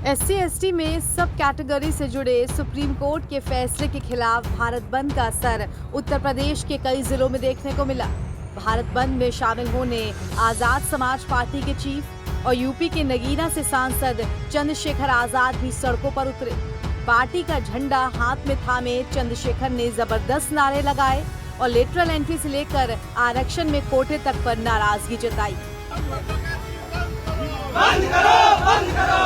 SC/ST में सब category से जुड़े सुप्रीम कोर्ट के फैसले के खिलाफ भारत बंद का असर उत्तर प्रदेश के कई जिलों में देखने को मिला। भारत बंद में शामिल होने आजाद समाज पार्टी के चीफ और यूपी के नगीना से सांसद चंद्रशेखर आजाद भी सड़कों पर उतरे। पार्टी का झंडा हाथ में थामे चंद्रशेखर ने जबरदस्त नारे लगाए और लेटरल एंट्री से लेकर आरक्षण में कोटे तक पर नाराजगी जताई। बंद करो, बंद करो,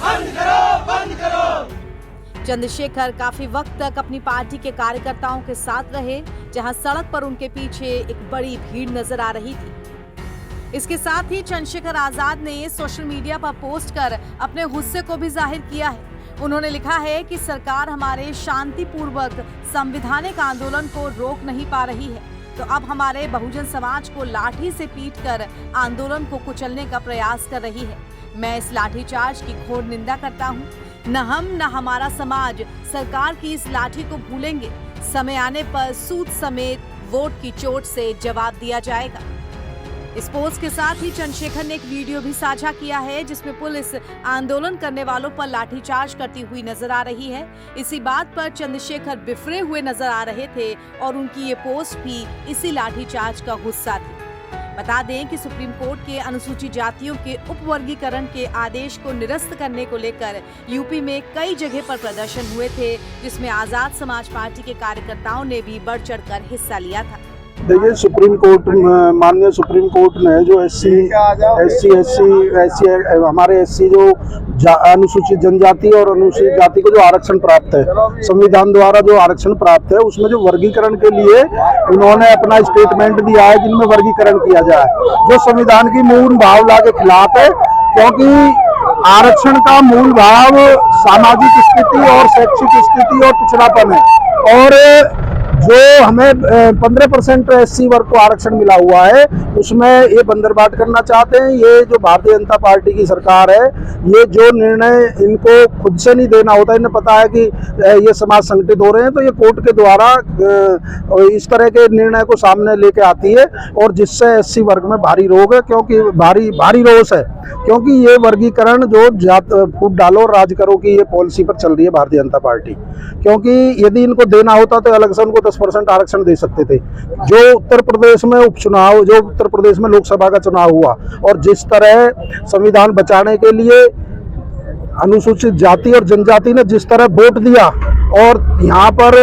बंद करो, बंद करो। चंद्रशेखर काफी वक्त तक अपनी पार्टी के कार्यकर्ताओं के साथ रहे, जहां सड़क पर उनके पीछे एक बड़ी भीड़ नजर आ रही थी। इसके साथ ही चंद्रशेखर आजाद ने सोशल मीडिया पर पोस्ट कर अपने गुस्से को भी जाहिर किया है। उन्होंने लिखा है कि सरकार हमारे शांतिपूर्वक संवैधानिक आंदोलन को रोक नहीं पा रही है, तो अब हमारे बहुजन समाज को लाठी से पीटकर आंदोलन को कुचलने का प्रयास कर रही है। मैं इस लाठीचार्ज की घोर निंदा करता हूँ। न हम न हमारा समाज सरकार की इस लाठी को भूलेंगे। समय आने पर सूद समेत वोट की चोट से जवाब दिया जाएगा। इस पोस्ट के साथ ही चंद्रशेखर ने एक वीडियो भी साझा किया है, जिसमें पुलिस आंदोलन करने वालों पर लाठीचार्ज करती हुई नजर आ रही है। इसी बात पर चंद्रशेखर बिफरे हुए नजर आ रहे थे और उनकी ये पोस्ट भी इसी लाठीचार्ज का गुस्सा थी। बता दें कि सुप्रीम कोर्ट के अनुसूचित जातियों के उपवर्गीकरण के आदेश को निरस्त करने को लेकर यूपी में कई जगह पर प्रदर्शन हुए थे, जिसमें आजाद समाज पार्टी के कार्यकर्ताओं ने भी बढ़ चढ़कर हिस्सा लिया था। देखिए, माननीय सुप्रीम कोर्ट ने जो हमारे एससी जो अनुसूचित जनजाति और अनुसूचित जाति को जो आरक्षण प्राप्त है, संविधान द्वारा जो आरक्षण प्राप्त है, उसमें जो वर्गीकरण के लिए उन्होंने अपना स्टेटमेंट दिया है जिनमें वर्गीकरण किया जाए, जो संविधान की मूल भावना के खिलाफ है। क्योंकि आरक्षण का मूल भाव सामाजिक स्थिति और शैक्षिक स्थिति और पिछड़ापन है, और जो हमें 15% एससी वर्ग को आरक्षण मिला हुआ है, उसमें ये बंदरबाट करना चाहते हैं। ये जो भारतीय जनता पार्टी की सरकार है, ये जो निर्णय इनको खुद से नहीं देना होता, इन्हें पता है कि ये समाज संगठित हो रहे हैं, तो ये कोर्ट के द्वारा इस तरह के निर्णय को सामने लेके आती है, और जिससे एससी वर्ग में भारी रोग है, क्योंकि भारी रोष है। क्योंकि ये वर्गीकरण जो फूट डालो और राज करो की ये पॉलिसी पर चल रही है भारतीय जनता पार्टी। क्योंकि यदि इनको देना होता तो अलग से उनको 10% आरक्षण दे सकते थे। जो उत्तर प्रदेश में उपचुनाव, जो उत्तर प्रदेश में लोकसभा का चुनाव हुआ, और जिस तरह संविधान बचाने के लिए अनुसूचित जाति और जनजाति ने जिस तरह वोट दिया और यहाँ पर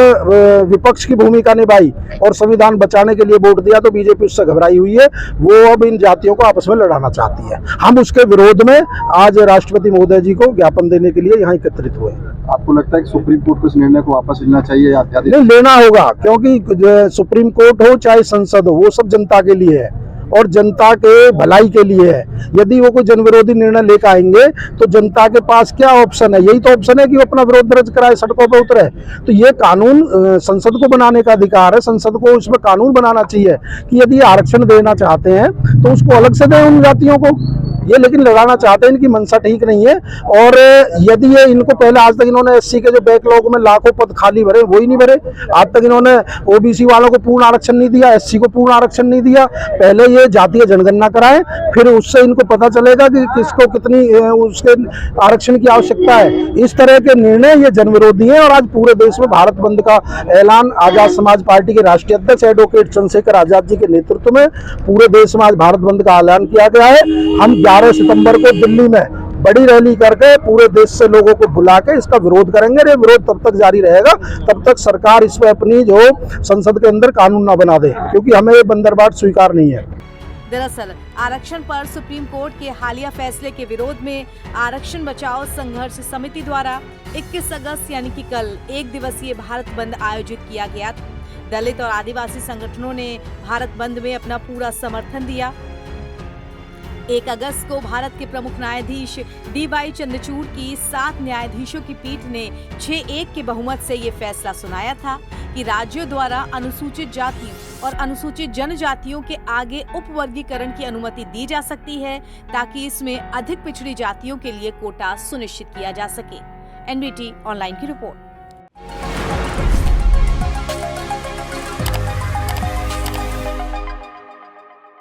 विपक्ष की भूमिका निभाई और संविधान बचाने के लिए वोट दिया, तो बीजेपी उससे घबराई हुई है। वो अब इन जातियों को आपस में लड़ाना चाहती है। हम उसके विरोध में आज राष्ट्रपति महोदय जी को ज्ञापन देने के लिए यहाँ एकत्रित हुए। आपको लगता है कि सुप्रीम कोर्ट को इस निर्णय को वापस लेना चाहिए या नहीं लेना होगा? क्योंकि सुप्रीम कोर्ट हो चाहे संसद हो, वो सब जनता के लिए है और जनता के भलाई के लिए है। यदि वो कोई जनविरोधी निर्णय लेकर आएंगे तो जनता के पास क्या ऑप्शन है? यही तो ऑप्शन है कि वो अपना विरोध दर्ज कराए, सड़कों पर उतरे। तो ये कानून संसद को बनाने का अधिकार है। संसद को इसमें कानून बनाना चाहिए कि यदि आरक्षण देना चाहते हैं तो उसको अलग से दें उन जातियों को। ये लेकिन लड़ाना चाहते हैं, इनकी मंशा ठीक नहीं है। और यदि ये इनको पहले आज तक इन्होंने एससी के जो बैकलॉग में लाखों पद खाली भरे, वो ही नहीं भरे। आज तक इन्होंने ओबीसी वालों को पूर्ण आरक्षण नहीं दिया, एससी को पूर्ण आरक्षण नहीं दिया। पहले ये जातीय जनगणना कराएं, फिर उससे इनको पता चलेगा कि किसको कितनी उसके आरक्षण की आवश्यकता है। इस तरह के निर्णय ये जनविरोधी हैं। और आज पूरे देश में भारत बंद का ऐलान आजाद समाज पार्टी के राष्ट्रीय अध्यक्ष एडवोकेट चंद्रशेखर आजाद जी के नेतृत्व में पूरे देश में आज भारत बंद का ऐलान किया गया है। हम 11 सितंबर को दिल्ली में बड़ी रैली करके पूरे देश से लोगों को बुला के इसका विरोध करेंगे। ये विरोध तब तक जारी रहेगा तब तक सरकार इस पे अपनी जो संसद के अंदर कानून ना बना दे, क्योंकि हमें ये बंदरबाट स्वीकार नहीं है। दरअसल आरक्षण पर सुप्रीम कोर्ट के हालिया फैसले के विरोध में आरक्षण बचाओ संघर्ष समिति द्वारा 21 अगस्त यानी कि कल 1 दिवसीय भारत बंद आयोजित किया गया था। दलित और आदिवासी संगठनों ने भारत बंद में अपना पूरा समर्थन दिया। 1 अगस्त को भारत के प्रमुख न्यायाधीश DY चंद्रचूड़ की 7 न्यायाधीशों की पीठ ने 6-1 के बहुमत से ये फैसला सुनाया था कि राज्यों द्वारा अनुसूचित जातियों और अनुसूचित जनजातियों के आगे उपवर्गीकरण की अनुमति दी जा सकती है, ताकि इसमें अधिक पिछड़ी जातियों के लिए कोटा सुनिश्चित किया जा सके। NBT ऑनलाइन की रिपोर्ट।